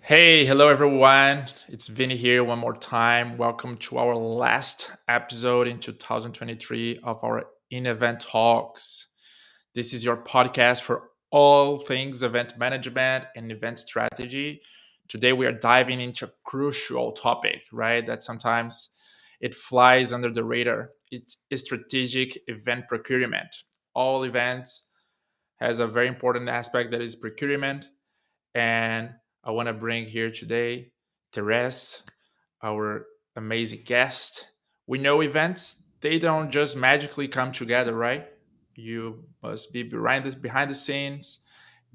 Hey, hello everyone. It's Vinny here one more time. Welcome to our last episode in 2023 of our InEvent Talks. This is your podcast for all things event management and event strategy. Today we are diving into a crucial topic, right? That sometimes it flies under the radar. It's strategic event procurement. All events has a very important aspect that is procurement, and I want to bring here today Therese, our amazing guest. We know events, they don't just magically come together, right? You must be behind the scenes,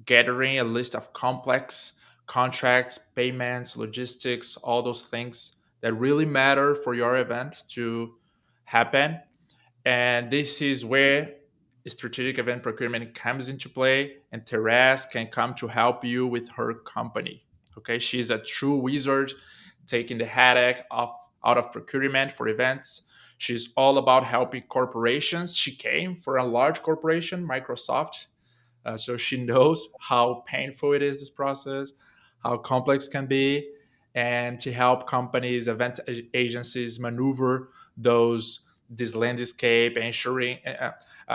gathering a list of complex contracts, payments, logistics, all those things that really matter for your event to happen. And this is where strategic event procurement comes into play, and Therese can come to help you with her company. Okay, she's a true wizard, taking the headache out of procurement for events. She's all about helping corporations. She came for a large corporation, Microsoft, so she knows how painful it is, this process, how complex can be, and to help companies, agencies maneuver those this landscape,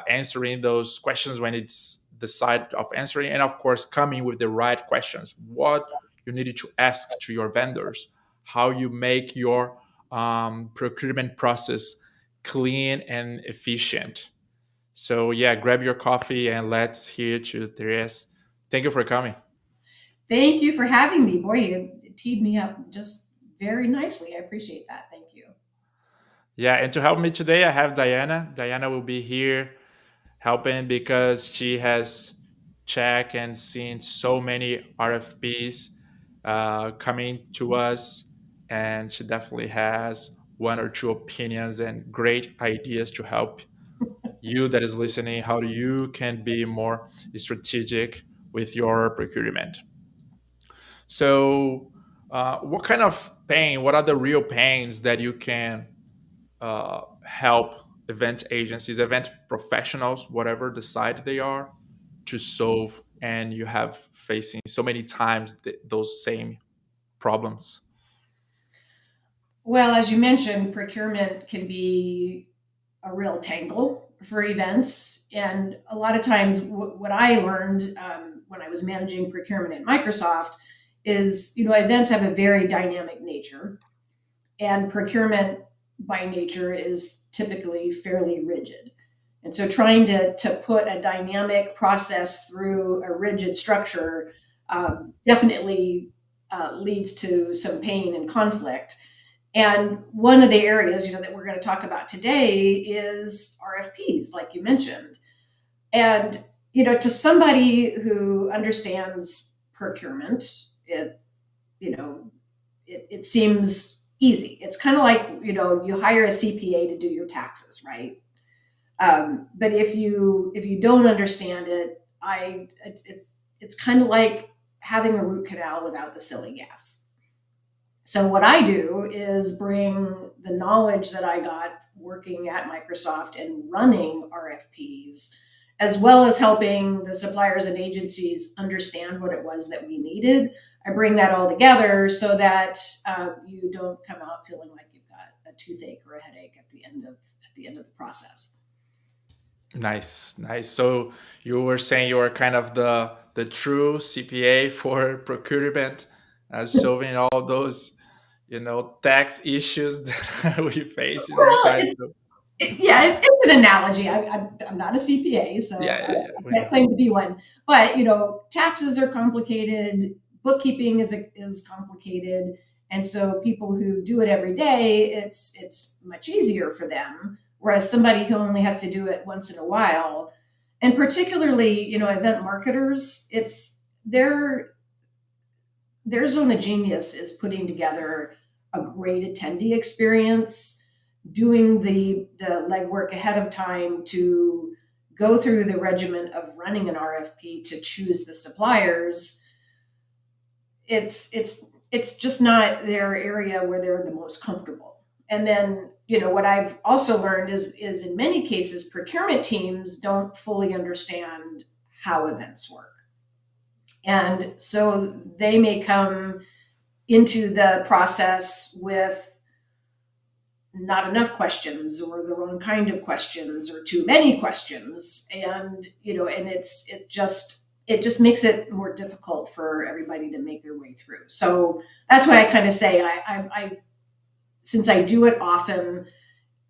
answering those questions when it's the side of answering, and of course coming with the right questions. What you needed to ask to your vendors, how you make your procurement process clean and efficient. So yeah, grab your coffee and let's hear to Therese. Thank you for coming. Thank you for having me. Boy, you teed me up just very nicely. I appreciate that. Thank you. Yeah, and to help me today, I have Diana. Diana will be here helping because she has checked and seen so many RFPs coming to us, and she definitely has one or two opinions and great ideas to help you that is listening how you can be more strategic with your procurement. So, what kind of pain? What are the real pains that you can help event agencies, event professionals, whatever the side they are, to solve? And you have facing so many times those same problems. Well, as you mentioned, procurement can be a real tangle for events. And a lot of times, what I learned when I was managing procurement at Microsoft is, events have a very dynamic nature, and procurement by nature is typically fairly rigid. And so trying to put a dynamic process through a rigid structure definitely leads to some pain and conflict. And one of the areas, that we're going to talk about today is RFPs, like you mentioned. And, to somebody who understands procurement, you know, it seems easy. It's kind of like, you hire a CPA to do your taxes, right? But if you don't understand it, it's kind of like having a root canal without the silly gas. So what I do is bring the knowledge that I got working at Microsoft and running RFPs, as well as helping the suppliers and agencies understand what it was that we needed. I bring that all together so that you don't come out feeling like you've got a toothache or a headache at the end of the process. Nice, nice. So you were saying you are kind of the true CPA for procurement, solving all those tax issues that we face in our Well, side. So, it's an analogy. I'm not a CPA, so yeah, yeah, yeah. I We can't know. claim to be one. But taxes are complicated. Bookkeeping is complicated, and so people who do it every day, it's much easier for them. Whereas somebody who only has to do it once in a while, and particularly event marketers, it's their zone of genius is putting together a great attendee experience, doing the legwork ahead of time to go through the regimen of running an RFP to choose the suppliers. It's just not their area where they're the most comfortable. And then, what I've also learned is in many cases procurement teams don't fully understand how events work. And so they may come into the process with not enough questions or the wrong kind of questions or too many questions, and and it just makes it more difficult for everybody to make their way through. So that's why I kind of say I since I do it often,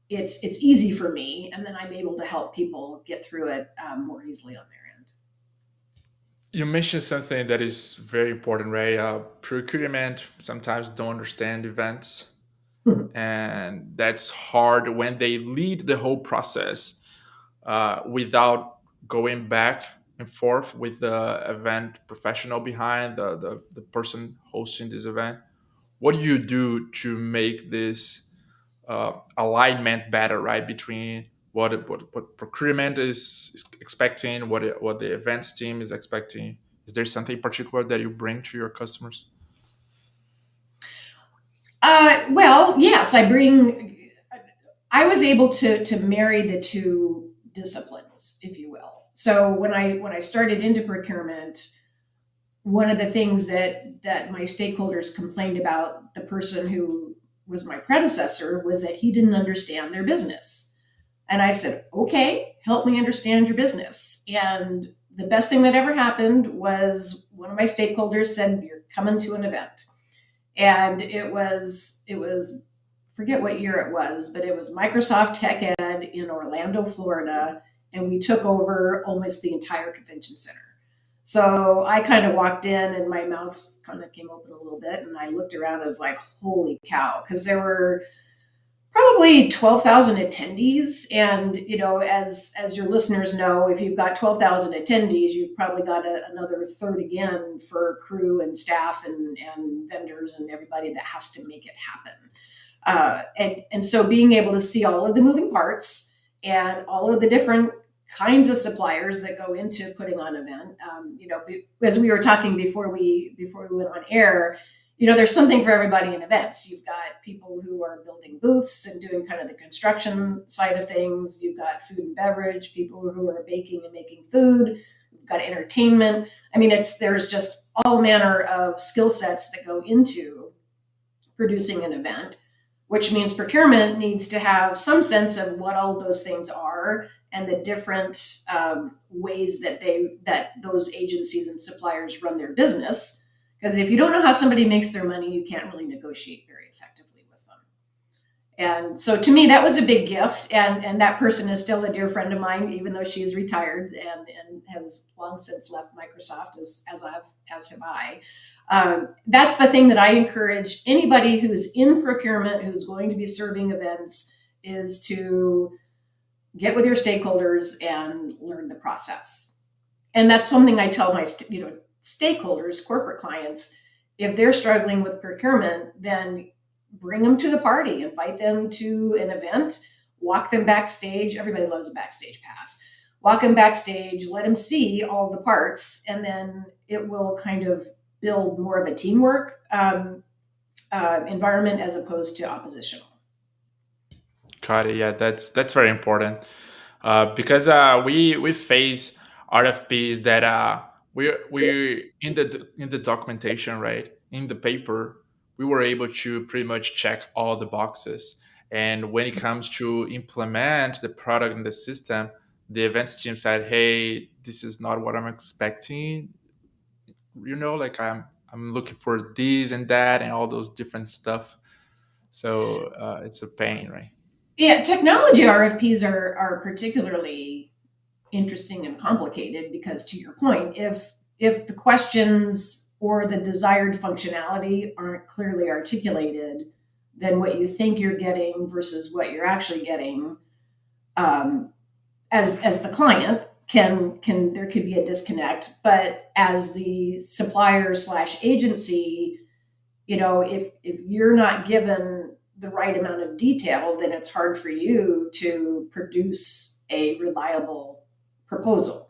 it's easy for me, and then I'm able to help people get through it more easily on their You mentioned something that is very important, right? Procurement sometimes don't understand events, end. and that's hard when they lead the whole process without going back and forth with the event professional behind the person hosting this event. What do you do to make this alignment better, right? Between what procurement is expecting, what the events team is expecting. Is there something particular that you bring to your customers? Well, yes, I was able to marry the two disciplines, if you will. So when I started into procurement, one of the things that my stakeholders complained about the person who was my predecessor was that he didn't understand their business. And I said, okay, help me understand your business. And the best thing that ever happened was one of my stakeholders said, you're coming to an event. And it was forget what year it was, but it was Microsoft Tech Ed in Orlando, Florida, and we took over almost the entire convention center. So I kind of walked in and my mouth kind of came open a little bit, and I looked around. I was like, holy cow, because there were probably 12,000 attendees. And as your listeners know, if you've got 12,000 attendees, you've probably got another third again for crew and staff and vendors and everybody that has to make it happen. And so being able to see all of the moving parts and all of the different kinds of suppliers that go into putting on an event, as we were talking before we went on air, there's something for everybody in events. You've got people who are building booths and doing kind of the construction side of things. You've got food and beverage, people who are baking and making food. You've got entertainment. I mean, there's just all manner of skill sets that go into producing an event, which means procurement needs to have some sense of what all those things are and the different ways that those agencies and suppliers run their business. Because if you don't know how somebody makes their money, you can't really negotiate very effectively with them. And so to me, that was a big gift. And that person is still a dear friend of mine, even though she's retired and has long since left Microsoft, as have I. That's the thing that I encourage anybody who's in procurement, who's going to be serving events, is to get with your stakeholders and learn the process. And that's something I tell my stakeholders, corporate clients, if they're struggling with procurement, then bring them to the party, invite them to an event, walk them backstage. Everybody loves a backstage pass. Walk them backstage, let them see all the parts, and then it will kind of build more of a teamwork environment as opposed to oppositional. Got it. Yeah, that's very important because we face RFPs that we in the documentation, right, in the paper, we were able to pretty much check all the boxes, and when it comes to implement the product in the system, the events team said, "Hey, this is not what I'm expecting." Like I'm looking for this and that and all those different stuff. So it's a pain, right? Yeah, technology RFPs are particularly interesting and complicated because, to your point, if the questions or the desired functionality aren't clearly articulated, then what you think you're getting versus what you're actually getting, um, as the client, can there could be a disconnect. But as the supplier slash agency, if you're not given the right amount of detail, then it's hard for you to produce a reliable proposal.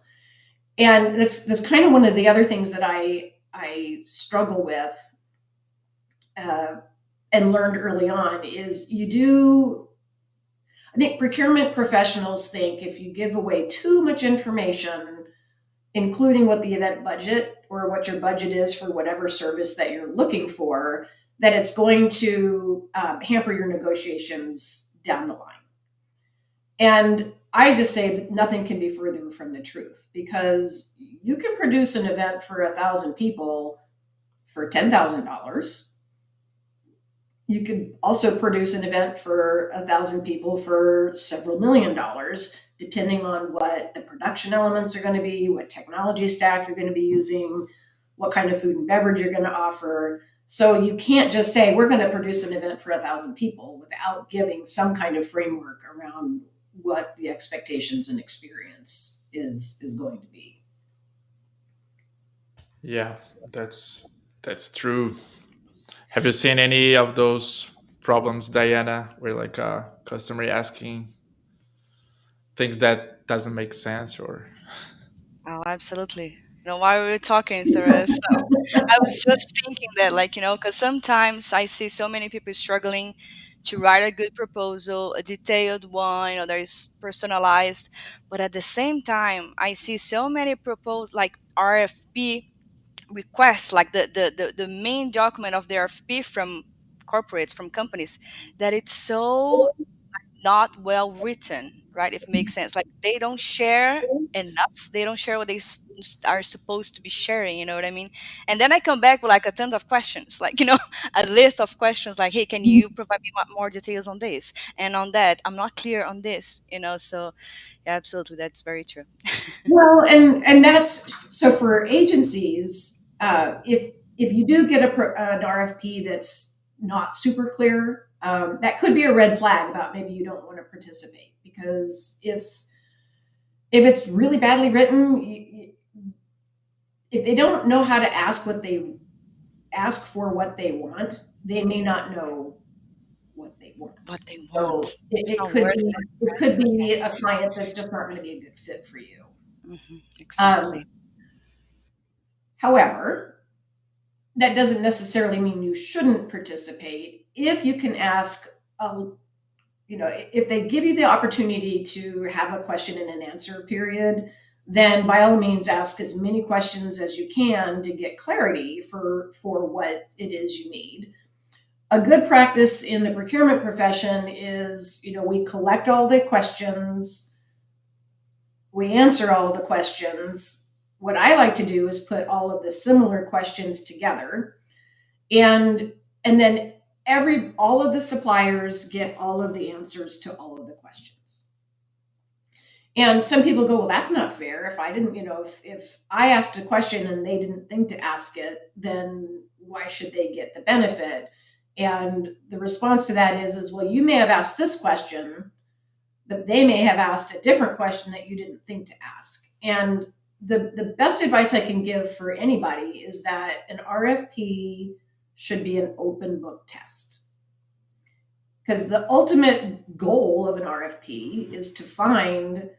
And that's kind of one of the other things that I struggle with, uh, and learned early on is you do. I think procurement professionals think if you give away too much information, including what the event budget or what your budget is for whatever service that you're looking for, that it's going to hamper your negotiations down the line. And I just say that nothing can be further from the truth, because you can produce an event for 1,000 people for $10,000. You could also produce an event for 1,000 people for several $1 million, depending on what the production elements are going to be, what technology stack you're going to be using, what kind of food and beverage you're going to offer. So you can't just say we're going to produce an event for 1,000 people without giving some kind of framework around what the expectations and experience is going to be. Yeah, that's true. Have you seen any of those problems, Diana, where like a customer asking things that doesn't make sense or Oh, absolutely. While we were talking, Therese, I was just thinking that, because sometimes I see so many people struggling to write a good proposal, a detailed one, that is personalized. But at the same time, I see so many like RFP requests, like the main document of the RFP from corporates, from companies, that it's so not well written, right? If it makes sense. Like they don't share enough. They don't share what they are supposed to be sharing. You know what I mean? And then I come back with like a ton of questions, like, a list of questions like, hey, can you provide me more details on this and on that? I'm not clear on this. So yeah, absolutely. That's very true. Well, and that's so for agencies. If you do get an RFP that's not super clear, that could be a red flag about maybe you don't want to participate, because if it's really badly written, if they don't know how to ask for what they want, they may not know what they want. What they So want. it, It's it not could worth be it. it could be a client that's just not going to be a good fit for you. Um, Exactly. However, that doesn't necessarily mean you shouldn't participate if you can ask. If they give you the opportunity to have a question and an answer period, then by all means ask as many questions as you can to get clarity for what it is you need. A good practice in the procurement profession is, we collect all the questions, we answer all the questions. What I like to do is put all of the similar questions together, and then all of the suppliers get all of the answers to all of the questions. And some people go, well, that's not fair. If I didn't, if I asked a question and they didn't think to ask it, then why should they get the benefit? And the response to that is, well, you may have asked this question, but they may have asked a different question that you didn't think to ask. And the best advice I can give for anybody is that an RFP should be an open book test. Because the ultimate goal of an RFP is to find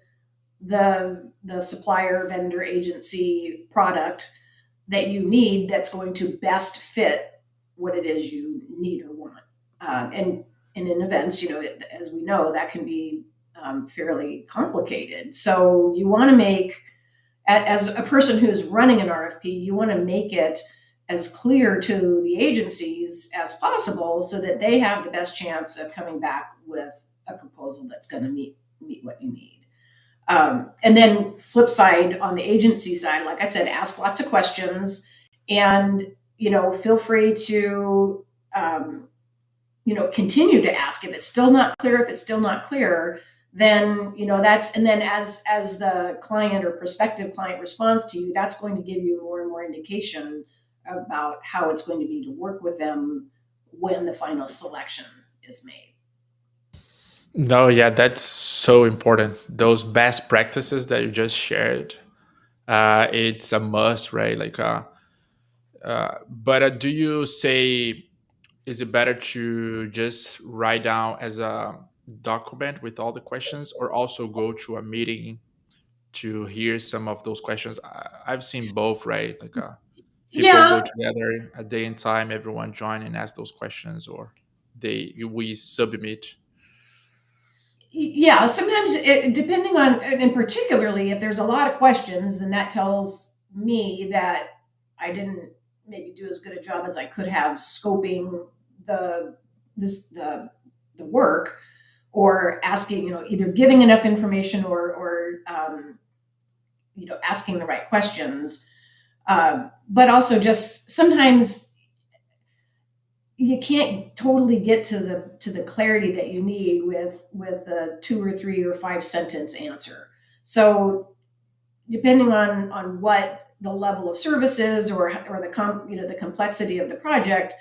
the supplier, vendor, agency, product that you need that's going to best fit what it is you need or want. And in events, as we know, that can be fairly complicated. So you want to make, as a person who's running an RFP, you want to make it as clear to the agencies as possible so that they have the best chance of coming back with a proposal that's going to meet what you need. And then flip side, on the agency side, like I said, ask lots of questions, and feel free to continue to ask. If it's still not clear, then and then as the client or prospective client responds to you, that's going to give you more and more indication about how it's going to be to work with them when the final selection is made. no, yeah, that's so important. Those best practices that you just shared, it's a must, right? Like, but do you say is it better to just write down as a document with all the questions, or also go to a meeting to hear some of those questions? I've seen both, right? Like, people Yeah, go together a day and time, everyone join and ask those questions, or we submit. yeah, sometimes depending on, and particularly if there's a lot of questions, then that tells me that I didn't maybe do as good a job as I could have scoping the this the work, or asking, either giving enough information, or asking the right questions. But also, just sometimes you can't totally get to the clarity that you need with a 2 or 3 or 5 sentence answer. So depending on what the level of service is, or the complexity of the project,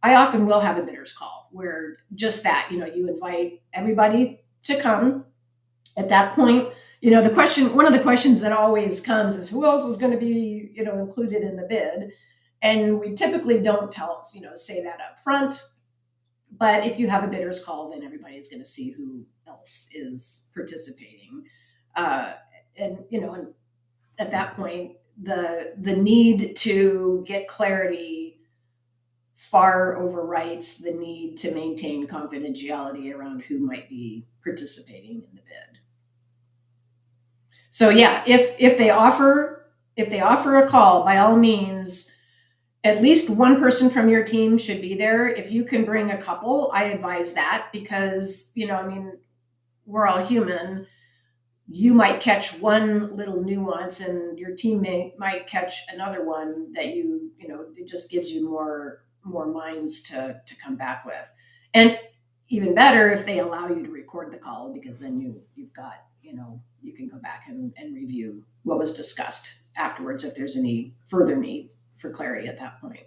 I often will have a bidders call where just that, you invite everybody to come. At that point, one of the questions that always comes is, who else is going to be, included in the bid? And we typically don't say that up front. But if you have a bidders call, then everybody's going to see who else is participating. And at that point, the need to get clarity far overwrites the need to maintain confidentiality around who might be participating in the bid. So yeah, if they offer a call, by all means, at least one person from your team should be there. If you can bring a couple, I advise that, because we're all human. You might catch one little nuance, and your teammate might catch another one that it just gives you more minds to come back with. And even better if they allow you to record the call, because then you've got, you can go back and review what was discussed afterwards if there's any further need for clarity at that point.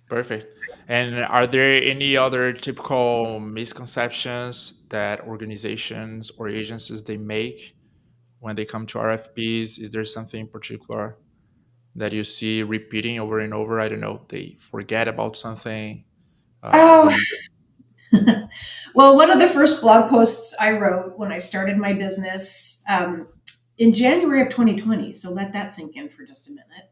Perfect. And are there any other typical misconceptions that organizations or agencies they make when they come to RFPs? Is there something in particular that you see repeating over and over? I don't know, they forget about something. Oh, When well, one of the first blog posts I wrote when I started my business in January of 2020. So let that sink in for just a minute.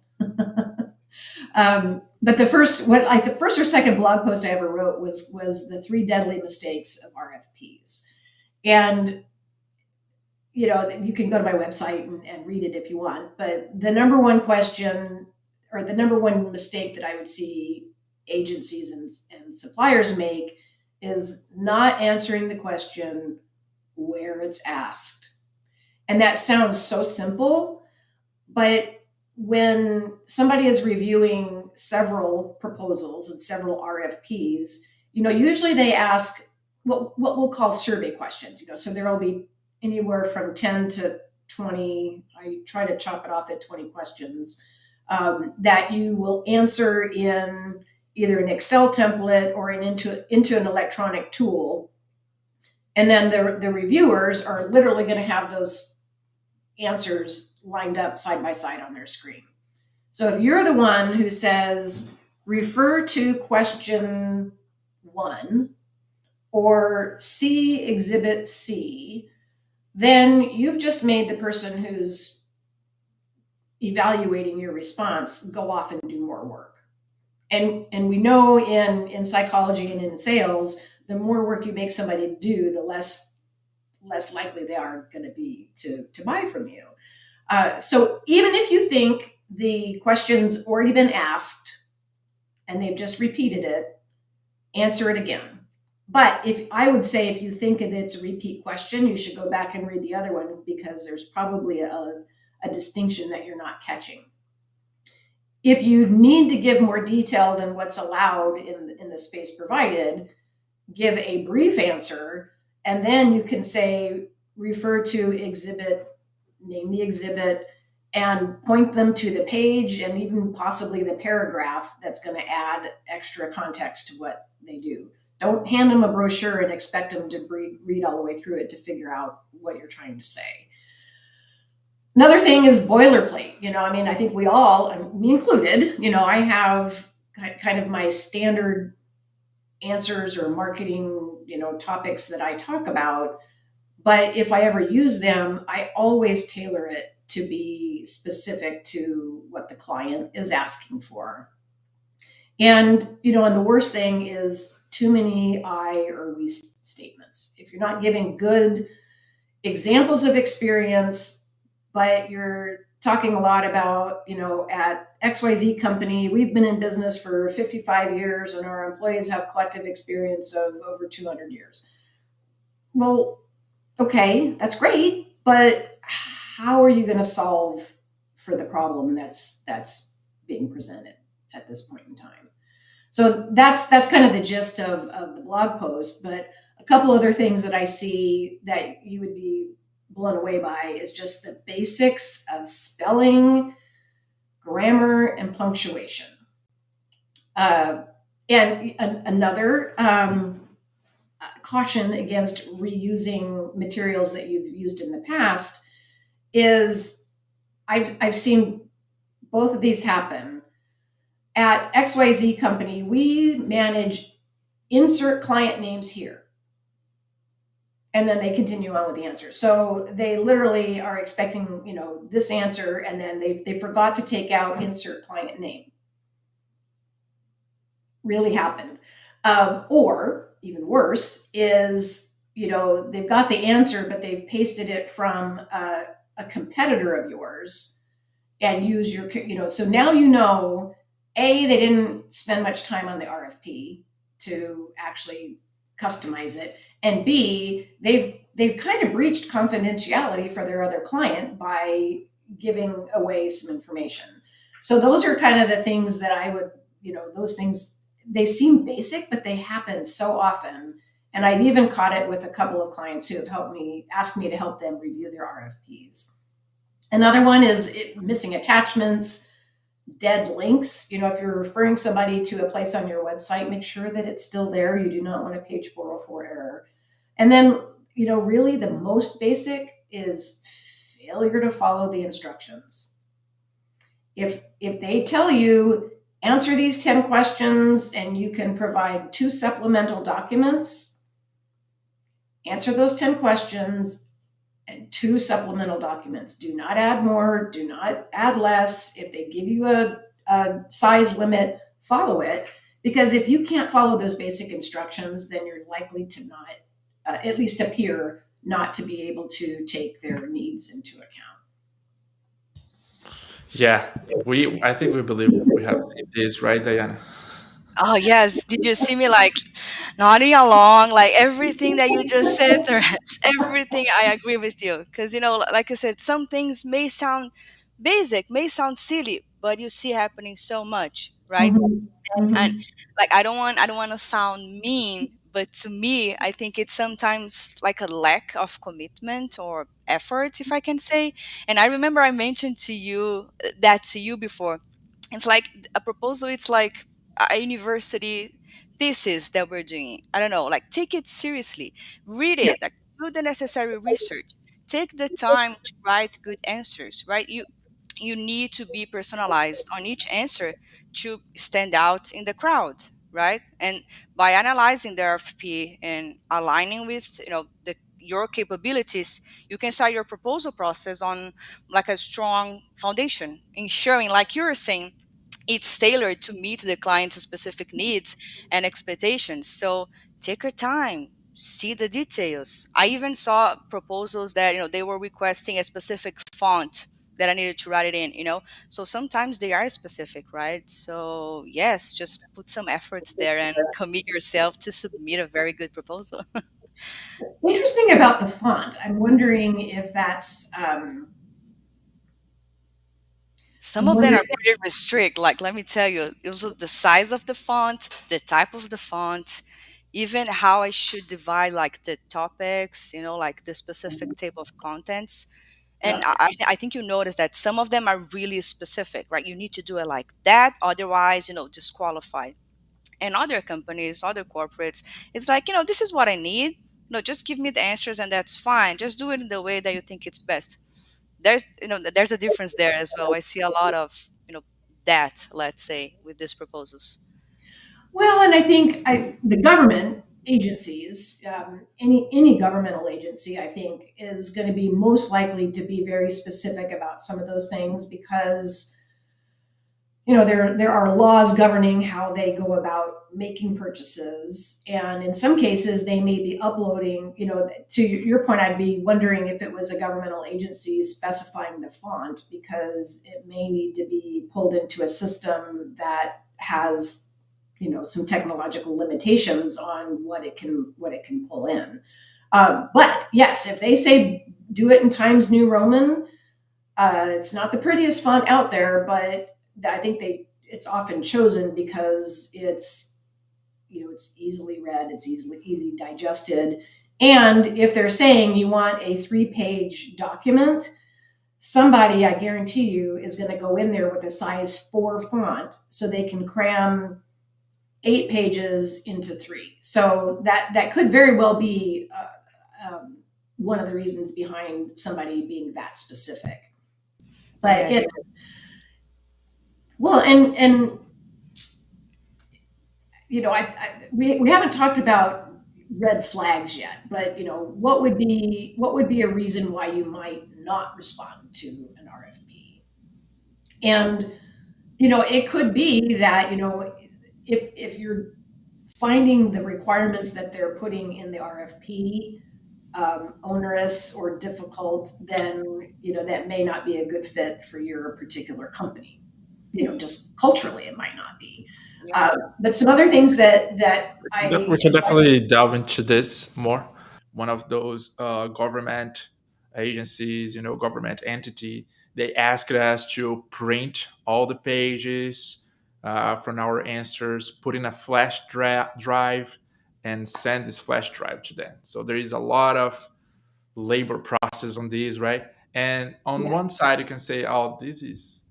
But the first or second blog post I ever wrote was the 3 deadly mistakes of RFPs. And you can go to my website and read it if you want. But the number one question, or the number one mistake that I would see agencies and suppliers make, is not answering the question where it's asked. And that sounds so simple, but when somebody is reviewing several proposals and several RFPs, usually they ask what we'll call survey questions. So there will be anywhere from 10 to 20. I try to chop it off at 20 questions that you will answer in either an Excel template or into an electronic tool. And then the reviewers are literally going to have those answers lined up side by side on their screen. So if you're the one who says, refer to question 1 or see exhibit C, then you've just made the person who's evaluating your response go off and do more work. And we know in psychology and in sales, the more work you make somebody do, the less likely they are going to be to buy from you. So even if you think the question's already been asked and they've just repeated it, answer it again. But I would say if you think that it's a repeat question, you should go back and read the other one, because there's probably a distinction that you're not catching. If you need to give more detail than what's allowed in the space provided, give a brief answer, and then you can say, refer to exhibit, name the exhibit, and point them to the page and even possibly the paragraph that's going to add extra context to what they do. Don't hand them a brochure and expect them to read all the way through it to figure out what you're trying to say. Another thing is boilerplate. I think we all, me included, I have kind of my standard answers or marketing, topics that I talk about. But if I ever use them, I always tailor it to be specific to what the client is asking for. And, and the worst thing is too many I or we statements. If you're not giving good examples of experience, but you're talking a lot about, at XYZ company, we've been in business for 55 years and our employees have collective experience of over 200 years. Well, okay, that's great, but how are you going to solve for the problem that's being presented at this point in time? So that's kind of the gist of the blog post. But a couple other things that I see that you would be blown away by is just the basics of spelling, grammar, and punctuation. And another caution against reusing materials that you've used in the past is I've seen both of these happen. At XYZ company, we manage insert client names here. And then they continue on with the answer. So they literally are expecting, this answer, and then they forgot to take out insert client name. Really happened. Or even worse is, they've got the answer, but they've pasted it from a competitor of yours and use your, so now A, they didn't spend much time on the RFP to actually customize it. And B, they've kind of breached confidentiality for their other client by giving away some information. So those are kind of the things that I would, those things, they seem basic, but they happen so often. And I've even caught it with a couple of clients who have asked me to help them review their RFPs. Another one is missing attachments, dead links. If you're referring somebody to a place on your website, make sure that it's still there. You do not want a page 404 error. And then, really the most basic is failure to follow the instructions. If they tell you, answer these 10 questions and you can provide 2 supplemental documents, answer those 10 questions and 2 supplemental documents. Do not add more, do not add less. If they give you a size limit, follow it. Because if you can't follow those basic instructions, then you're likely to not, at least appear not to be able to take their needs into account. Yeah, I think we believe we have seen this, right, Diana? Oh yes, did you see me like nodding along, like everything that you just said, Therese? Everything I agree with you, because like I said, some things may sound basic, may sound silly, but you see happening so much, right? Mhm. And Mhm. like I don't want to sound mean, but to me I think it's sometimes like a lack of commitment or effort, if I can say. And I remember I mentioned to you that to you before. It's like a proposal, it's like a university thesis that we're doing. I don't know, like take it seriously, read Yeah. it, like do the necessary research, take the time to write good answers, right? You need to be personalized on each answer to stand out in the crowd, right? And by analyzing the RFP and aligning with your capabilities, you can start your proposal process on like a strong foundation, ensuring, like you were saying, it's tailored to meet the client's specific needs and expectations. So take your time, see the details. I even saw proposals that they were requesting a specific font that I needed to write it in. So sometimes they are specific, right? So yes, just put some efforts there and commit yourself to submit a very good proposal. Interesting about the font. I'm wondering if that's. Some I'm of them wondering. are pretty restrict. Like, let me tell you, it was the size of the font, the type of the font, even how I should divide like the topics, like the specific type of contents. And Yeah. I think you notice that some of them are really specific, right? You need to do it like that, otherwise, disqualified. And other companies, other corporates, it's like, this is what I need. No, just give me the answers and that's fine. Just do it in the way that you think it's best. There's a difference there as well. I see a lot of that, let's say, with these proposals. Well, and I think the government agencies, any governmental agency, I think, is going to be most likely to be very specific about some of those things because there are laws governing how they go about making purchases, and in some cases they may be uploading. To your point, I'd be wondering if it was a governmental agency specifying the font, because it may need to be pulled into a system that has some technological limitations on what it can pull in. But yes, if they say do it in Times New Roman, it's not the prettiest font out there, but I think it's often chosen because it's easily read, it's easy digested, and if they're saying you want a 3-page document, somebody, I guarantee you, is going to go in there with a size 4 font so they can cram 8 pages into 3. So that could very well be one of the reasons behind somebody being that specific. But Yeah. it's well, and we haven't talked about red flags yet, but what would be a reason why you might not respond to an RFP? And it could be that if you're finding the requirements that they're putting in the RFP onerous or difficult, then that may not be a good fit for your particular company. Just culturally, it might not be. Yeah. But some other things that We can definitely delve into this more. One of those government agencies, government entity, they asked us to print all the pages from our answers, put in a flash drive, and send this flash drive to them. So there is a lot of labor process on these, right? And on yeah. one side, you can say, "Oh, this is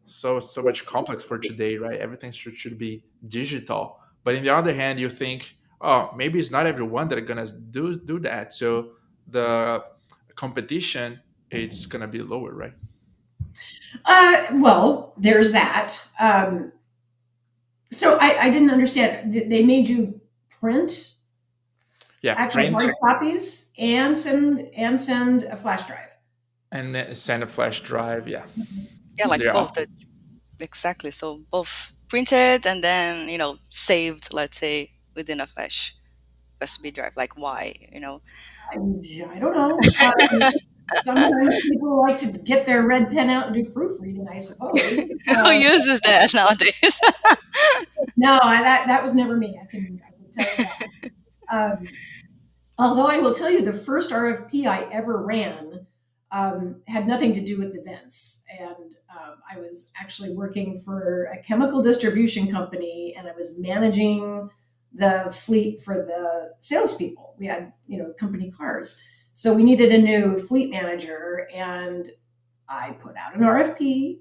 so much complex for today, right? Everything should be digital." But in the other hand, you think, oh, maybe it's not everyone that are gonna do that. So the competition, it's gonna be lower, right? Well, there's that. So I didn't understand. They made you print Yeah, actual print hard copies and send a flash drive. and then send a flash drive. Yeah, Yeah, like yeah. both. Exactly. So both printed and then, saved, let's say, within a flash USB drive. Like why? I don't know. Sometimes people like to get their red pen out and do proofreading, I suppose. Who uses that nowadays? No, that was never me. I can tell you that. Although I will tell you, the first RFP I ever ran had nothing to do with events, and I was actually working for a chemical distribution company, and I was managing the fleet for the salespeople. We had company cars, so we needed a new fleet manager, and I put out an RFP,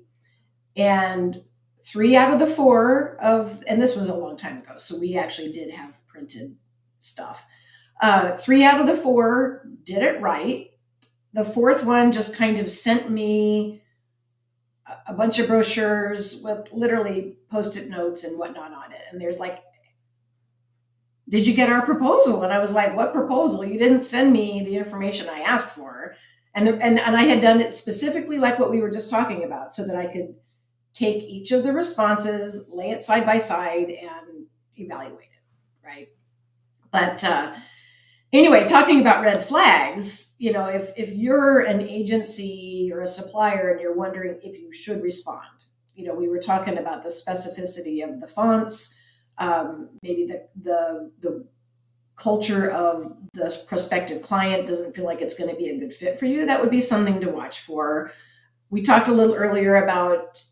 and 3 out of the 4 and this was a long time ago, so we actually did have printed stuff. 3 out of the 4 did it right. The fourth one just kind of sent me a bunch of brochures with literally post-it notes and whatnot on it. And there's like, did you get our proposal? And I was like, what proposal? You didn't send me the information I asked for. And I had done it specifically like what we were just talking about, so that I could take each of the responses, lay it side by side, and evaluate it, right? But anyway, talking about red flags, if you're an agency or a supplier and you're wondering if you should respond, we were talking about the specificity of the fonts, maybe the culture of the prospective client doesn't feel like it's going to be a good fit for you. That would be something to watch for. We talked a little earlier about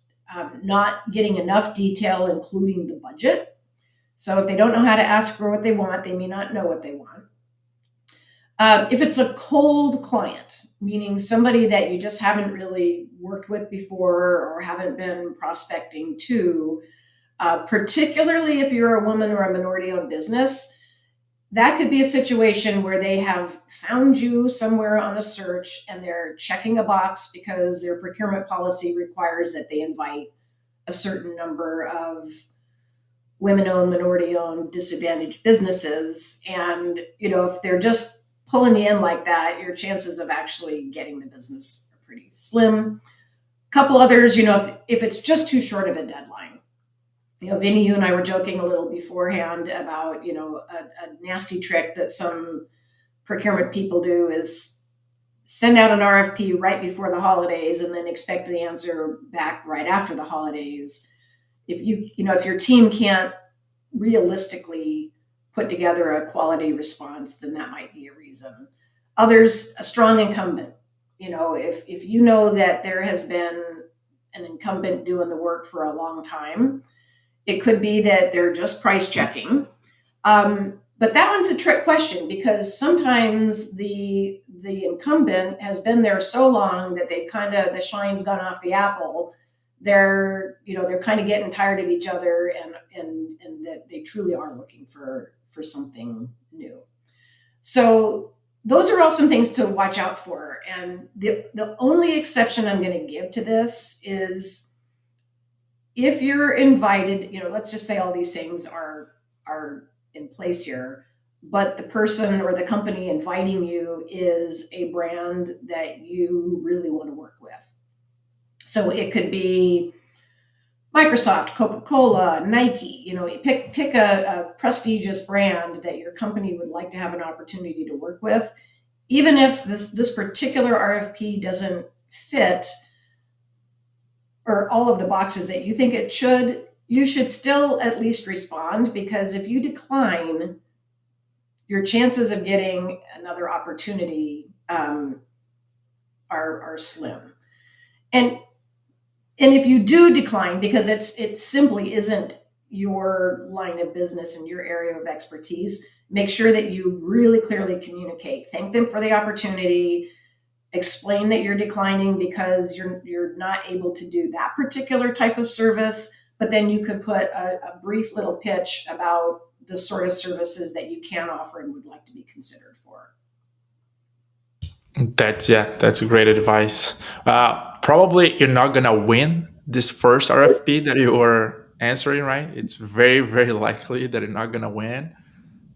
not getting enough detail, including the budget. So if they don't know how to ask for what they want, they may not know what they want. If it's a cold client, meaning somebody that you just haven't really worked with before or haven't been prospecting to, particularly if you're a woman or a minority-owned business, that could be a situation where they have found you somewhere on a search and they're checking a box because their procurement policy requires that they invite a certain number of women-owned, minority-owned, disadvantaged businesses. And, if they're just pulling you in like that, your chances of actually getting the business are pretty slim. couple others, if it's just too short of a deadline. Vinny, you and I were joking a little beforehand about, a nasty trick that some procurement people do is send out an RFP right before the holidays and then expect the answer back right after the holidays. If your team can't realistically put together a quality response, then that might be a reason. Others, a strong incumbent. If you know that there has been an incumbent doing the work for a long time, it could be that they're just price checking. But that one's a trick question because sometimes the incumbent has been there so long that they kind of the shine's gone off the apple. They're kind of getting tired of each other, and that they truly are looking for something new. So those are all some things to watch out for. And the only exception I'm going to give to this is if you're invited, let's just say all these things are in place here, but the person or the company inviting you is a brand that you really want to work with. So it could be Microsoft, Coca-Cola, Nike. Pick a prestigious brand that your company would like to have an opportunity to work with. Even if this particular RFP doesn't fit or all of the boxes that you think it should, you should still at least respond, because if you decline, your chances of getting another opportunity are slim. And if you do decline because it simply isn't your line of business and your area of expertise, make sure that you really clearly communicate. Thank them for the opportunity. Explain that you're declining because you're not able to do that particular type of service, but then you could put a brief little pitch about the sort of services that you can offer and would like to be considered for. That's a great advice. Probably you're not gonna win this first RFP that you were answering, right? It's very, very likely that you're not gonna win.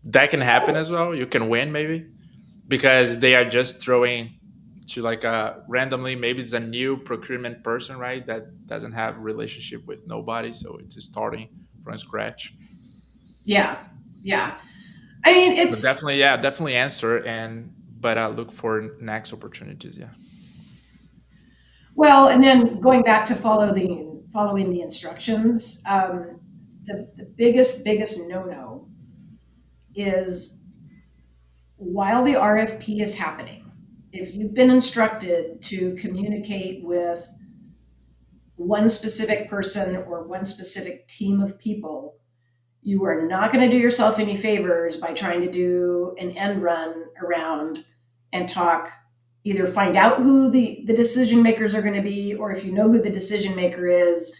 That can happen as well. You can win maybe because they are just throwing to like randomly. Maybe it's a new procurement person, right? That doesn't have a relationship with nobody, so it's starting from scratch. Yeah, yeah. I mean, But it's definitely, yeah, definitely answer and but look for next opportunities. Yeah. well, and then going back to following the instructions. The biggest no is while the RFP is happening, if you've been instructed to communicate with one specific person or one specific team of people, you are not going to do yourself any favors by trying to do an end run around and talk, either find out who the decision makers are going to be, or if you know who the decision maker is,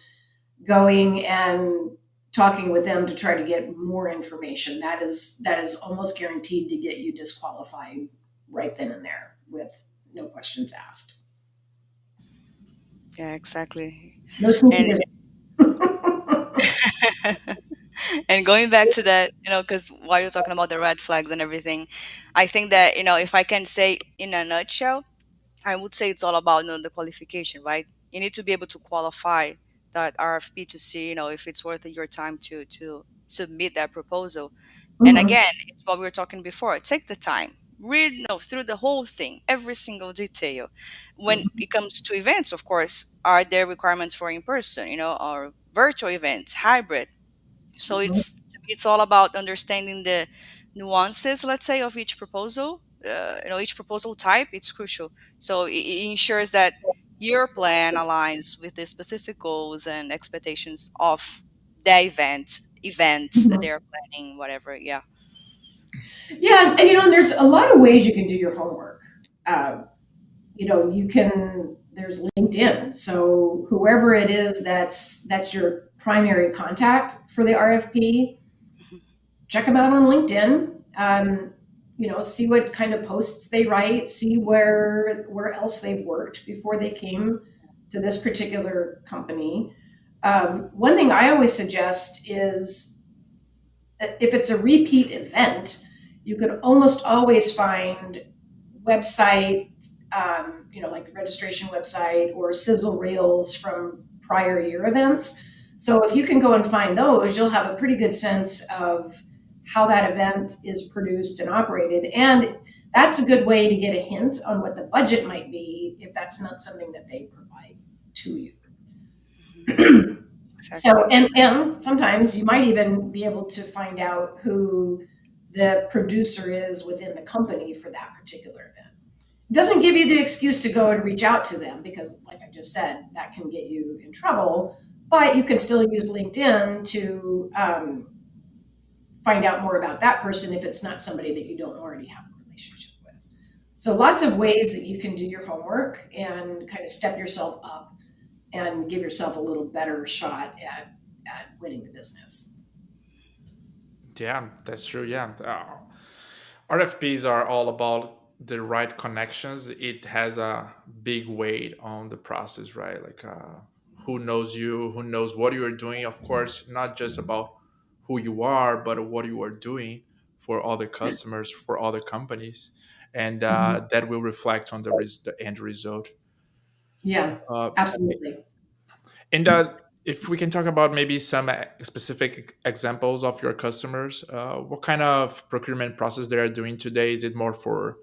going and talking with them to try to get more information. That is almost guaranteed to get you disqualified right then and there with no questions asked. Yeah, exactly. No sneaky And business. and going back to that, because while you're talking about the red flags and everything, I think that, if I can say in a nutshell, I would say it's all about, the qualification, right? You need to be able to qualify that RFP to see, if it's worth your time to submit that proposal. And Mhm. again, it's what we were talking before. Take the time, read, through the whole thing, every single detail. When Mhm. it comes to events, of course, are there requirements for in person, or virtual events, hybrid? So Mhm. it's all about understanding the nuances, let's say, of each proposal. Each proposal type, it's crucial. So it ensures that your plan aligns with the specific goals and expectations of the events that Mhm. they're planning, whatever. Yeah. Yeah, and there's a lot of ways you can do your homework. Uh, there's LinkedIn. So whoever it is that's your primary contact for the RFP, Mhm. check them out on LinkedIn. See what kind of posts they write, see where else they've worked before they came to this particular company. One thing I always suggest is if it's a repeat event, you could almost always find website like the registration website or sizzle reels from prior year events. So if you can go and find those, you'll have a pretty good sense of how that event is produced and operated. And that's a good way to get a hint on what the budget might be if that's not something that they provide to you. Mhm. So, Exactly. and sometimes you might even be able to find out who the producer is within the company for that particular event. It doesn't give you the excuse to go and reach out to them because, like I just said, that can get you in trouble. But you can still use LinkedIn to find out more about that person if it's not somebody that you don't already have a relationship with. So, lots of ways that you can do your homework and kind of step yourself up and give yourself a little better shot at winning the business. Yeah, that's true. Yeah. RFPs are all about the right connections. It has a big weight on the process, right? Like who knows you, who knows what you are doing. Of course, not just about who you are, but what you are doing for other customers, for other companies, and Mhm. that will reflect on the end result. Yeah, Uh, absolutely. and if we can talk about maybe some specific examples of your customers, what kind of procurement process they are doing today? Is it more for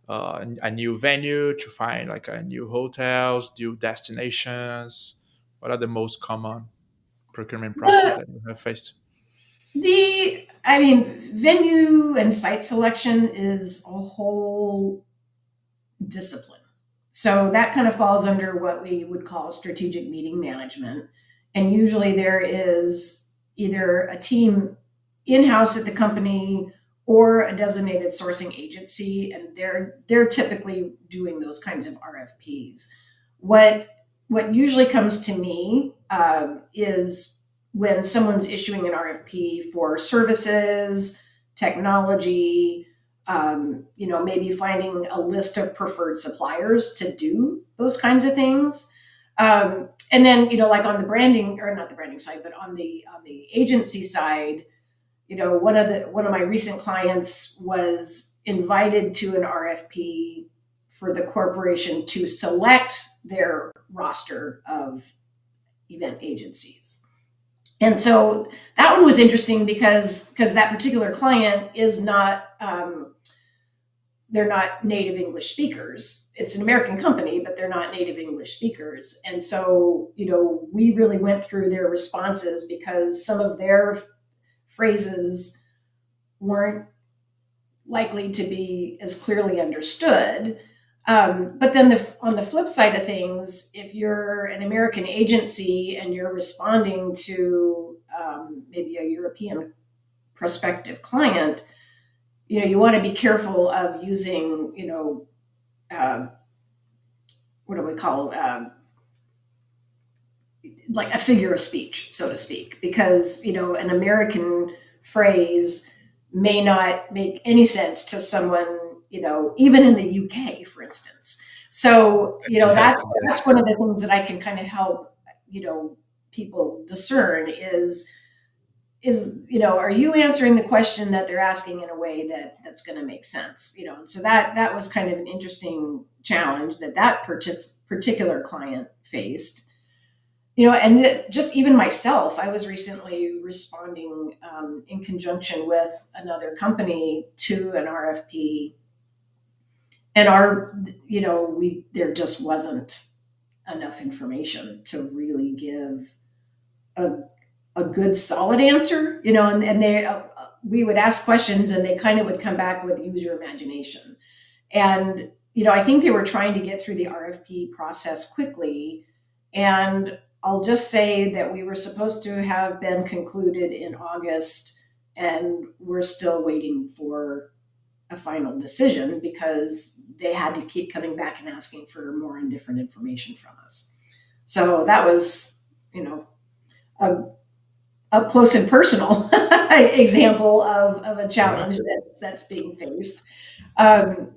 a new venue to find like a new hotels, new destinations? What are the most common procurement process The that you have faced? I mean, venue and site selection is a whole discipline. So that kind of falls under what we would call strategic meeting management. And usually there is either a team in house at the company or a designated sourcing agency, and they're typically doing those kinds of RFPs. What what usually comes to me is when someone's issuing an RFP for services, technology, maybe finding a list of preferred suppliers to do those kinds of things. And then, like on the branding or not the branding side, but on the agency side, one of my recent clients was invited to an RFP for the corporation to select their roster of event agencies. And so that one was interesting because that particular client is not they're not native English speakers. It's an American company, but they're not native English speakers. And so, we really went through their responses because some of their phrases weren't likely to be as clearly understood. But then on the flip side of things, if you're an American agency and you're responding to maybe a European prospective client, you want to be careful of using, uh, what do we call, like a figure of speech, so to speak, because, an American phrase may not make any sense to someone, even in the UK, for instance. So, Yeah, that's one of the things that I can kind of help, people discern is are you answering the question that they're asking in a way that's going to make sense, and so that was kind of an interesting challenge that particular client faced, and just even myself, I was recently responding in conjunction with another company to an RFP, and we there just wasn't enough information to really give a a good solid answer, and they we would ask questions and they kind of would come back with use your imagination. And I think they were trying to get through the RFP process quickly, and I'll just say that we were supposed to have been concluded in August, and we're still waiting for a final decision because they had to keep coming back and asking for more and different information from us. So that was, a up close and personal example of a yeah. challenge that's being faced. Um,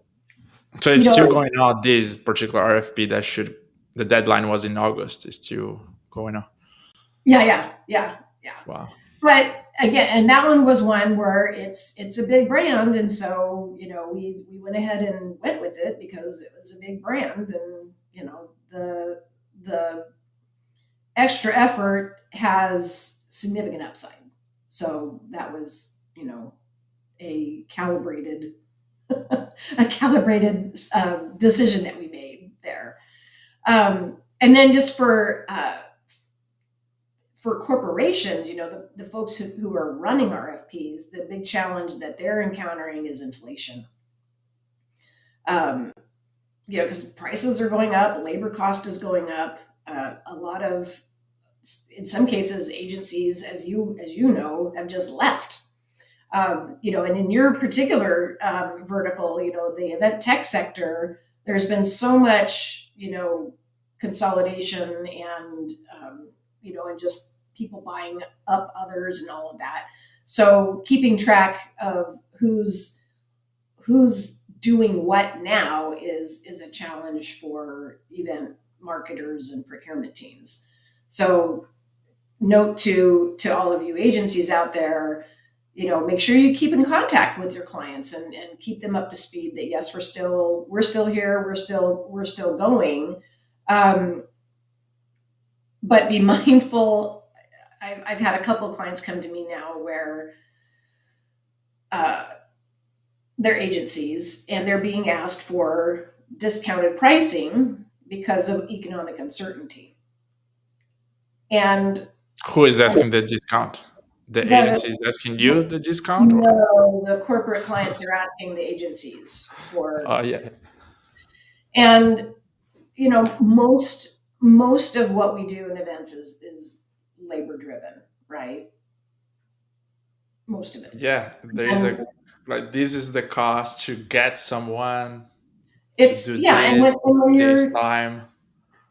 So you it's still know, going on. This particular RFP that should the deadline was in August. Is still going on. yeah, yeah, yeah, yeah. Wow. But again, and that one was one where it's a big brand, and so we went ahead and went with it because it was a big brand, and the extra effort has significant upside. So that was a calibrated a calibrated decision that we made there. And then just for corporations, the folks who are running RFPs, the big challenge that they're encountering is inflation. Um, because prices are going up, labor cost is going up. A lot of, in some cases, agencies, as you know, have just left. And in your particular vertical, the event tech sector, there's been so much, consolidation and and just people buying up others and all of that. So keeping track of who's doing what now is a challenge for event marketers and procurement teams. So note to all of you agencies out there, make sure you keep in contact with your clients and keep them up to speed that yes, we're still here, we're still going. um, but be mindful. I've had a couple of clients come to me now where uh, they're agencies and they're being asked for discounted pricing because of economic uncertainty. And Who is asking the discount? The the agency is asking you the discount, or no, the corporate clients are asking the agencies for, yeah, and most of what we do in events is labor driven, right? Most of it. yeah. There is And a like this is the cost to get someone to it's do yeah, and this when this you're time.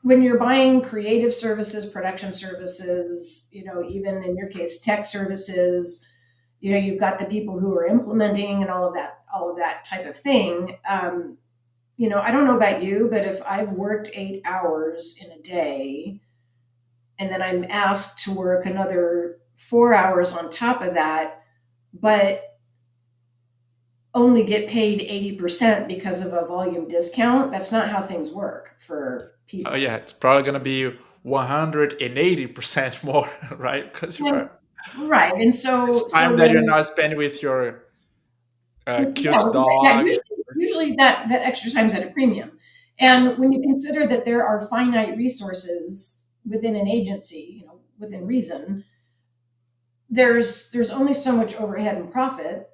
when you're buying creative services, production services, even in your case, tech services, you've got the people who are implementing and all of that type of thing. I don't know about you, but if I've worked 8 hours in a day and then I'm asked to work another 4 hours on top of that, but only get paid 80% because of a volume discount, that's not how things work for Oh people. yeah, it's probably gonna be 180% more, right? Because you And are right. And it's so time that you're not spending with your yeah, cute dog. usually that extra time's at a premium. And when you consider that there are finite resources within an agency, within reason, there's only so much overhead and profit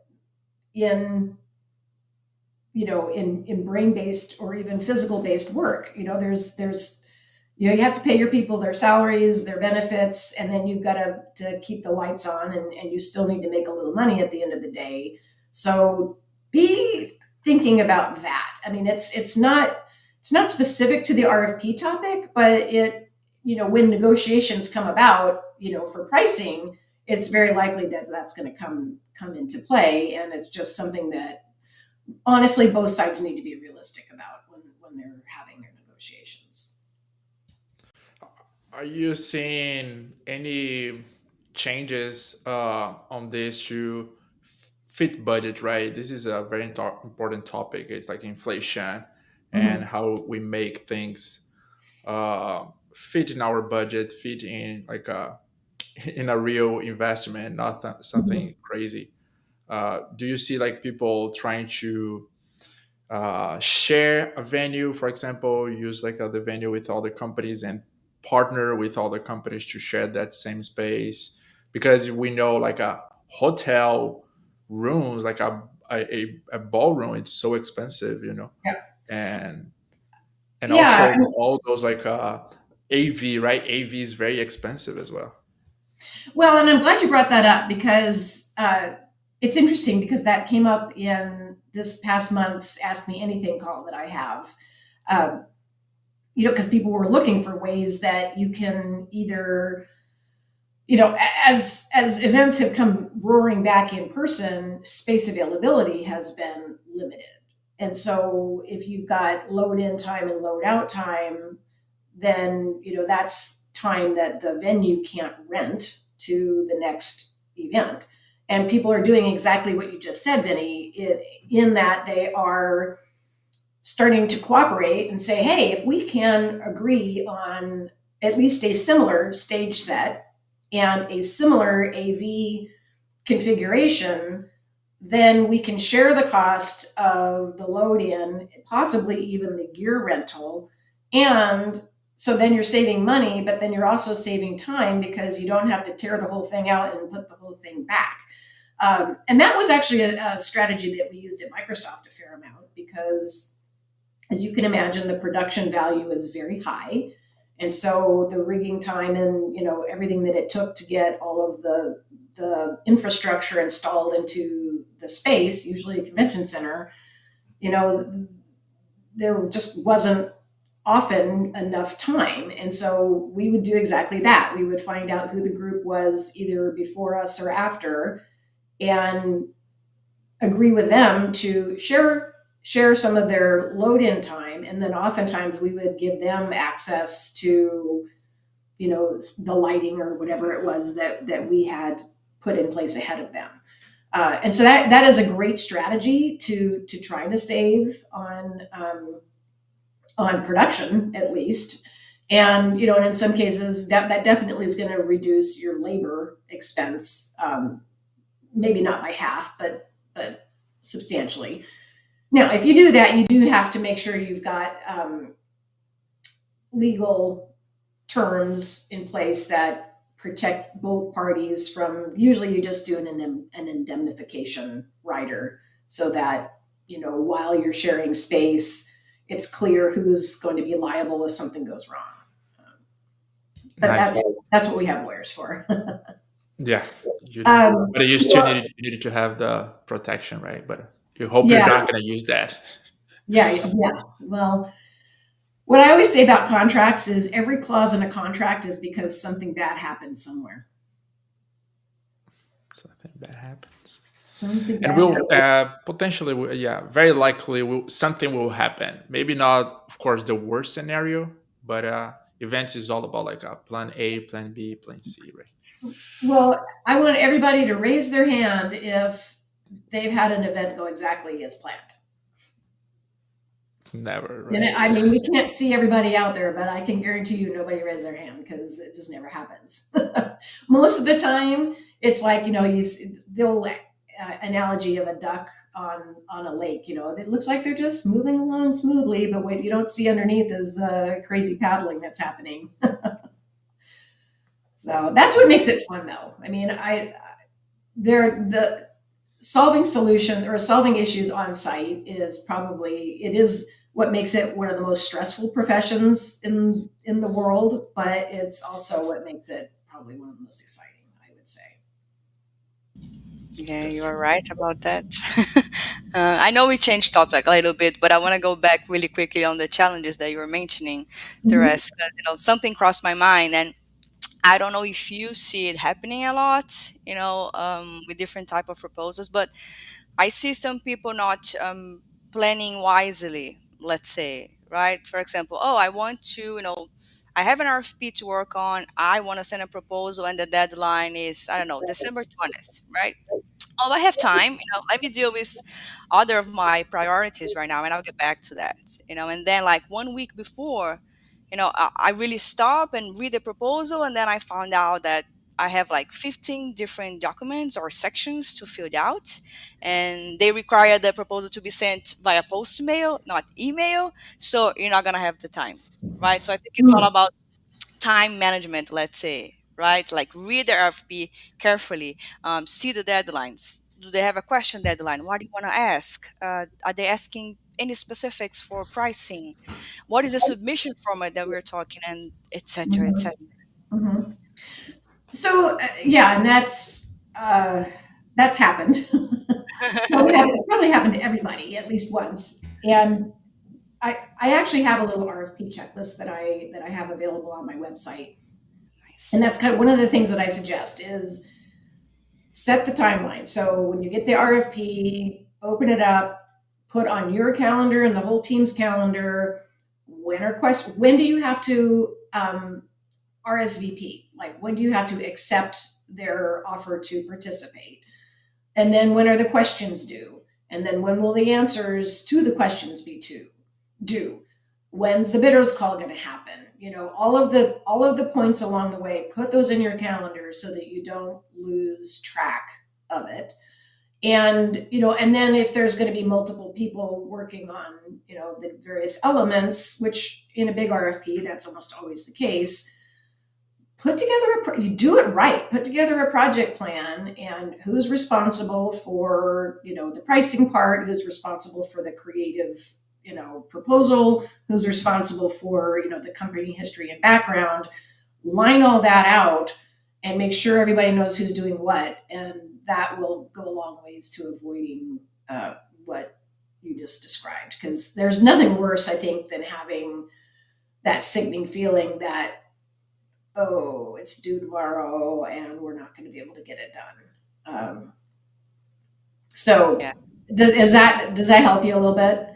in in brain based or even physical based work. There's you have to pay your people their salaries, their benefits, and then you've got to keep the lights on, and you still need to make a little money at the end of the day. So be thinking about that. I mean, it's not specific to the RFP topic, but when negotiations come about, for pricing, it's very likely that that's going to come into play, and it's just something that honestly both sides need to be realistic about when they're having their negotiations. Are you seeing any changes on this to fit budget? Right, this is a very important topic. It's like inflation and Mhm. how we make things fit in our budget, fit in like a in a real investment, not Mhm. something crazy. Do you see like people trying to share a venue, for example, use like the venue with other companies and partner with other companies to share that same space? Because we know like a hotel rooms, like a ballroom, it's so expensive, Yeah. and Yeah. also all those like AV, right? AV is very expensive as well. Well, and I'm glad you brought that up because it's interesting because that came up in this past month's Ask Me Anything call that I have. Um, because people were looking for ways that you can either, as events have come roaring back in person, space availability has been limited. And so if you've got load in time and load out time, then that's time that the venue can't rent to the next event. And people are doing exactly what you just said, Vinny, in that they are starting to cooperate and say, hey, if we can agree on at least a similar stage set and a similar AV configuration, then we can share the cost of the load in, possibly even the gear rental. And so then you're saving money, but then you're also saving time because you don't have to tear the whole thing out and put the whole thing back. And that was actually a strategy that we used at Microsoft a fair amount because, as you can imagine, the production value is very high. And so the rigging time and everything that it took to get all of the infrastructure installed into the space, usually a convention center, there just wasn't often enough time. And so we would do exactly that. We would find out who the group was either before us or after and agree with them to share some of their load in time. And then oftentimes we would give them access to, the lighting or whatever it was that we had put in place ahead of them. And so that is a great strategy to try to save on production, at least. And, and in some cases that definitely is going to reduce your labor expense. Maybe not by half, but substantially. Now, if you do that, you do have to make sure you've got legal terms in place that protect both parties from. Usually, you just do an indemnification rider so that while you're sharing space, it's clear who's going to be liable if something goes wrong. But Nice. that's what we have lawyers for. Yeah, but you still needed to have the protection, right? But you hope you're not going to use that. Yeah. Well, what I always say about contracts is every clause in a contract is because something bad happened somewhere. Something bad happens. Something And bad we'll happens. potentially, very likely, something will happen. Maybe not, of course, the worst scenario, but events is all about like a plan A, plan B, plan C, right? Well, I want everybody to raise their hand if they've had an event go exactly as planned. Never, right? And I mean, we can't see everybody out there, but I can guarantee you nobody raised their hand because it just never happens. Most of the time, it's like, the old analogy of a duck on a lake. It looks like they're just moving along smoothly, but what you don't see underneath is the crazy paddling that's happening. So that's what makes it fun, though. I mean, the solving issues on site is what makes it one of the most stressful professions in the world, but it's also what makes it probably one of the most exciting, I would say. Yeah, you are right about that. I know we changed topic a little bit, but I want to go back really quickly on the challenges that you were mentioning, Mhm. Therese. 'Cause, something crossed my mind, and I don't know if you see it happening a lot, with different type of proposals, but I see some people not planning wisely, let's say, right? For example, oh, I want to, I have an RFP to work on. I want to send a proposal, and the deadline is, I don't know, December 20th, right? Oh, I have time. Let me deal with other of my priorities right now, and I'll get back to that. And then like 1 week before, I really stop and read the proposal, and then I found out that I have like 15 different documents or sections to fill out, and they require the proposal to be sent via post mail, not email. So you're not gonna have the time, right? So I think it's all Mm. about time management, let's say, right? Like read the RFP carefully, see the deadlines. Do they have a question deadline? What do you want to ask? Are they asking any specifics for pricing? What is the submission format that we're talking, and etc. Mhm. etc. Mhm. So yeah, and that's happened. It's probably happened to everybody at least once. And I actually have a little RFP checklist that I have available on my website. And Nice. that's kind of one of the things that I suggest is set the timeline. So when you get the RFP, open it up, put on your calendar and the whole team's calendar. When do you have to RSVP? Like when do you have to accept their offer to participate? And then when are the questions due? And then when will the answers to the questions be due? When's the bidders call going to happen? All of the points along the way, put those in your calendar so that you don't lose track of it. And then if there's going to be multiple people working on the various elements, which in a big RFP that's almost always the case, you do it right, put together a project plan, and who's responsible for the pricing part, who's responsible for the creative proposal, who's responsible for the company history and background. Line all that out and make sure everybody knows who's doing what, and that will go a long ways to avoiding what you just described, because there's nothing worse, I think, than having that sickening feeling that, oh, it's due tomorrow and we're not going to be able to get it done. Yeah. So does that help you a little bit?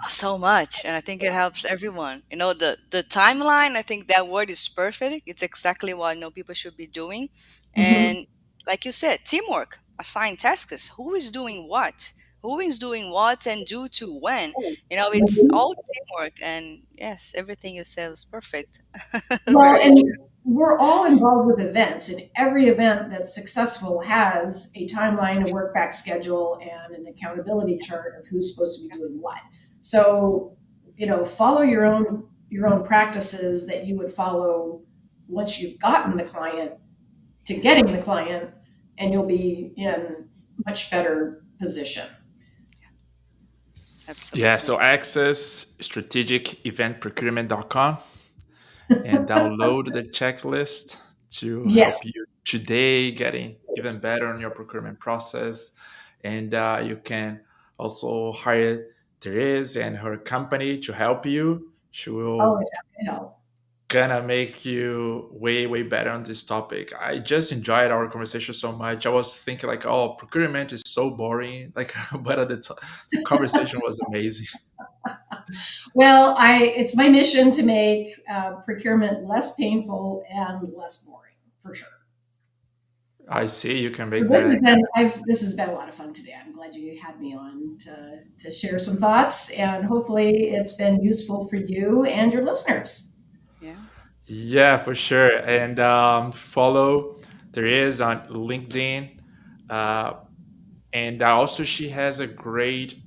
So much, and I think it helps everyone. The timeline, I think that word is perfect. It's exactly what people should be doing. Hmm. And like you said, teamwork, assign tasks, who is doing what and due to when. It's all teamwork, and yes, everything you said was perfect. Well, Very and true. we're all involved with events, and every event that's successful has a timeline, a work back schedule, and an accountability chart of who's supposed to be doing what. So, follow your own practices that you would follow once you've gotten the client to getting the client, and you'll be in much better position. Yeah, so Absolutely. access strategiceventprocurement.com and download the checklist to help Yes. you today getting even better on your procurement process. And you can also hire Therese and her company to help you. She will Always happy to help. gonna make you way way better on this topic. I just enjoyed our conversation so much. I was thinking like, oh, procurement is so boring, like, but the conversation was amazing. Well, it's my mission to make procurement less painful and less boring, for sure. I see you can So make that. this has been a lot of fun today. I'm glad you had me on to share some thoughts, and hopefully it's been useful for you and your listeners. Yeah. Yeah, for sure. And follow Therese on LinkedIn. Uh, and also, she has a great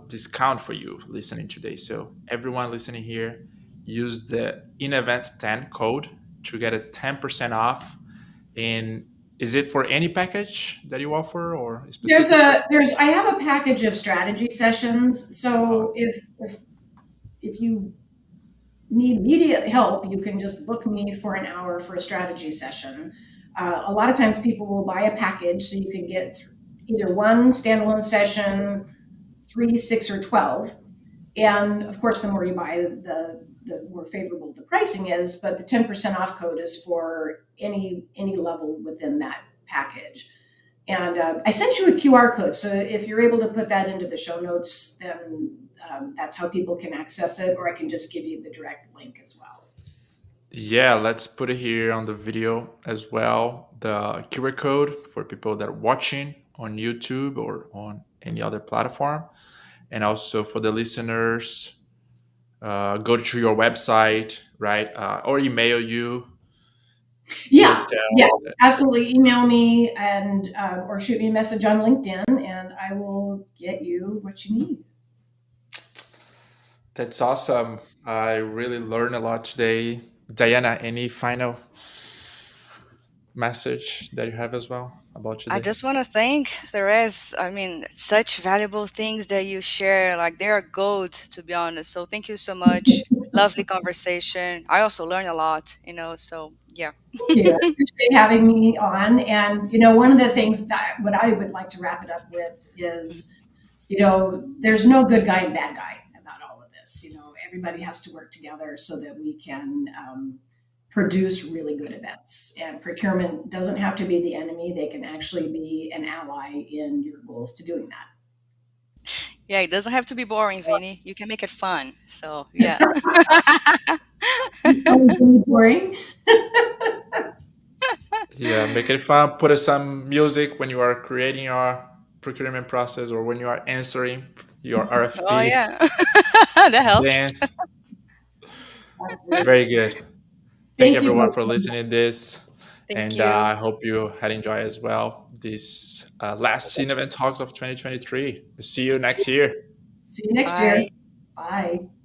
discount for you listening today. So, everyone listening here, use the InEvent 10 code to get a 10% off. And is it for any package that you offer or There's specific? a there's I have a package of strategy sessions. Uh, So if you need immediate help, you can just book me for an hour for a strategy session. A lot of times people will buy a package so you can get either one standalone session, 3, 6, or 12. And of course, the more you buy, the more favorable the pricing is. But the 10% off code is for any level within that package. And I sent you a QR code, so if you're able to put that into the show notes, then that's how people can access it, or I can just give you the direct link as well. yeah, let's put it here on the video as well. The QR code for people that are watching on YouTube or on any other platform. And also for the listeners, go to your website, right? Or email you to Yeah, yeah, tell that. absolutely. Email me and or shoot me a message on LinkedIn, and I will get you what you need. That's awesome. I really learned a lot today. Diana, any final message that you have as well about I today? just want to thank Therese. I mean, such valuable things that you share. Like, they are gold, to be honest. So, thank you so much. Lovely conversation. I also learned a lot. So, yeah. Thank you. I appreciate having me on. And one of the things that what I would like to wrap it up with is, there's no good guy and bad guy about all of this. Everybody has to work together so that we can produce really good events. And procurement doesn't have to be the enemy; they can actually be an ally in your goals to doing Yeah, it doesn't have to be boring, Vinny. You can make it fun. So, yeah. that. Oh, really boring. Yeah, make it fun. Put some music when you are creating your procurement process or when you are answering your Oh RFP. yeah, that helps. Dance. Absolutely. Very good. Thank Thank you everyone both for so much. listening to this. Thank And you. I hope you had enjoyed as well this last InEvent Talks of 2023. See you next year. See you next Bye. year. Bye.